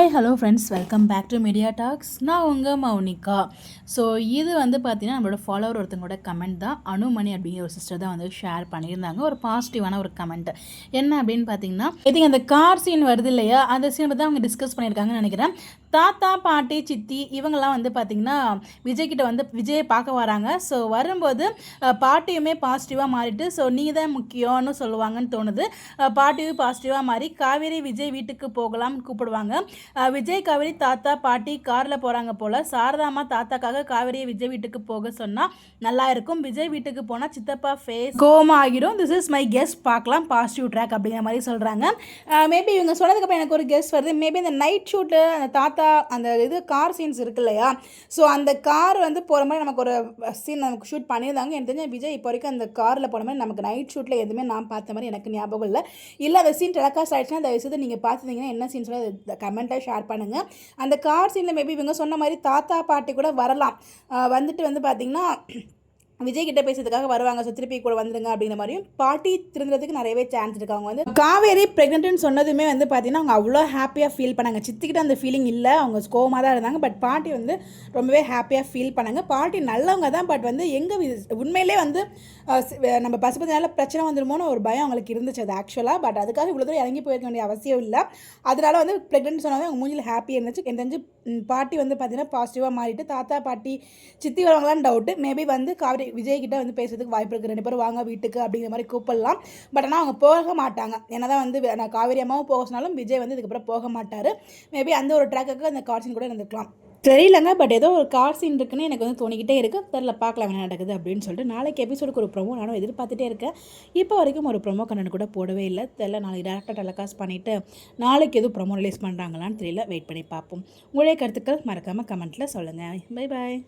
Hi hello friends, welcome back to media talks. நான் உங்கள் Mounika. So இது வந்து பார்த்தீங்கன்னா நம்மளோட ஃபாலோவர் ஒருத்தங்களோட கமெண்ட் தான். அனுமணி அப்படிங்கிற ஒரு சிஸ்டர் தான் வந்து ஷேர் பண்ணியிருந்தாங்க. ஒரு பாசிட்டிவான ஒரு கமெண்ட். என்ன அப்படின்னு பார்த்தீங்கன்னா, இதுங்க அந்த கார் சீன் வருது இல்லையா, அந்த சீன் பற்றி அவங்க டிஸ்கஸ் பண்ணியிருக்காங்கன்னு நினைக்கிறேன். தாத்தா பாட்டி சித்தி இவங்கெல்லாம் வந்து பார்த்திங்கன்னா விஜய்கிட்ட வந்து விஜயை பார்க்க வராங்க. ஸோ வரும்போது பாட்டியுமே பாசிட்டிவாக மாறிட்டு ஸோ நீ தான் முக்கியம்னு சொல்லுவாங்கன்னு தோணுது. பாட்டியும் பாசிட்டிவாக மாறி காவேரி விஜய் வீட்டுக்கு போகலாம்னு கூப்பிடுவாங்க. விஜய் காவேரி தாத்தா பாட்டி காரில் போகிறாங்க போல். சாரதாமா தாத்தாக்காக காவேரியை விஜய் வீட்டுக்கு போக சொன்னால் நல்லா இருக்கும். விஜய் வீட்டுக்கு போனால் சித்தப்பா ஃபேஸ் கோமா ஆகிடும். திஸ் இஸ் மை கெஸ்ட், பார்க்கலாம் பாசிட்டிவ் ட்ராக் அப்படிங்கிற மாதிரி சொல்கிறாங்க. மேபி இவங்க சொன்னதுக்கப்புறம் எனக்கு ஒரு கெஸ்ட் வருது. மேபி இந்த நைட் ஷூட்டில் அந்த தாத்தா அந்த இது கார் சீன்ஸ் இருக்கு இல்லையா, ஸோ அந்த கார் வந்து போகிற மாதிரி நமக்கு ஒரு சீன் நமக்கு ஷூட் பண்ணியிருந்தாங்க. எனக்கு தெரிஞ்ச விஜய் இப்போ வரைக்கும் அந்த காரில் போன மாதிரி நமக்கு நைட் ஷூட்டில் எதுவுமே நான் பார்த்த மாதிரி எனக்கு ஞாபகம் இல்லை அந்த சீன் டெலகாஸ்ட் ஆகிடுச்சுன்னா தயவுசெய்து நீங்கள் பார்த்துருந்தீங்கன்னா என்ன சீன் சொல்ல கமெண்ட்டாக ஷேர் பண்ணுங்கள். அந்த கார் சீனில் மேபி இவங்க சொன்ன மாதிரி தாத்தா பாட்டி கூட வரலாம். வந்துட்டு வந்து பார்த்திங்கன்னா விஜய் கிட்ட பேசுறதுக்காக வருவாங்க. ஸோ திருப்பி கூட வந்துடுங்க அப்படிங்கிற மாதிரியும் பாட்டி திருந்துறதுக்கு நிறையவே சான்ஸ் இருக்கு. அவங்க வந்து காவேரி ப்ரெக்னென்ட்னு சொன்னதுமே வந்து பார்த்தீங்கன்னா அவங்க அவ்வளோ ஹாப்பியாக ஃபீல் பண்ணாங்க. சித்திக்கிட்ட அந்த ஃபீலிங் இல்லை, அவங்க கோவமாக தான் இருந்தாங்க. பட் பாட்டி வந்து ரொம்பவே ஹாப்பியாக ஃபீல் பண்ணாங்க. பாட்டி நல்லவங்க தான், பட் வந்து உண்மையிலே வந்து நம்ம பசுபதினால பிரச்சனை வந்துடுமோன்னு ஒரு பயம் அவங்களுக்கு இருந்துச்சு அது ஆக்சுவலாக. பட் அதுக்காக இவ்வளோ தூரம் இறங்கி போயிருக்க வேண்டிய அவசியம் இல்லை. அதனால வந்து ப்ரெக்னென்ட் சொன்னாவே அவங்க மூஞ்சில் ஹாப்பியாக இருந்துச்சு. எனக்கு தெரிஞ்சு பாட்டி வந்து பார்த்தீங்கன்னா பாசிட்டிவாக மாறிட்டு தாத்தா பாட்டி சித்தி வருவாங்களான்னு டவுட்டு. மேபி வந்து காவேரி விஜய்கிட்ட வந்து பேசுறதுக்கு வாய்ப்பு இருக்குது. 2 பேரும் வாங்க வீட்டுக்கு அப்படிங்கிற மாதிரி கூப்பிடலாம். பட் ஆனால் அவங்க போக மாட்டாங்க. ஏன்னா தான் வந்து நான் காவேரி அம்மாவும் போக சொன்னாலும் விஜய் வந்து இதுக்கப்புறம் போக மாட்டார். மேபி அந்த ஒரு ட்ராக்குக்கு அந்த கார் சீன் கூட இருந்துக்கலாம், தெரியலங்க. பட் ஏதோ ஒரு கார் சீன் இருக்குன்னு எனக்கு வந்து தோணிக்கிட்டே இருக்குது. தெரில, பார்க்கலாம் என்ன நடக்குது அப்படின்னு சொல்லிட்டு. நாளைக்கு எபிசோடுக்கு ஒரு ப்ரோமோ நானும் எதிர்பார்த்துட்டே இருக்கேன். இப்போ வரைக்கும் ஒரு ப்ரோமோ கண்டென்ட் கூட போடவே இல்லை. தெரில, நாளைக்கு டேரக்டாக டெலகாஸ்ட் பண்ணிவிட்டு நாளைக்கு எதுவும் ப்ரோமோ ரிலீஸ் பண்ணுறாங்களான்னு தெரியல. வெயிட் பண்ணி பார்ப்போம். உங்களுடைய கருத்துக்கள் மறக்காமல் கமெண்ட்டில் சொல்லுங்கள். Bye bye.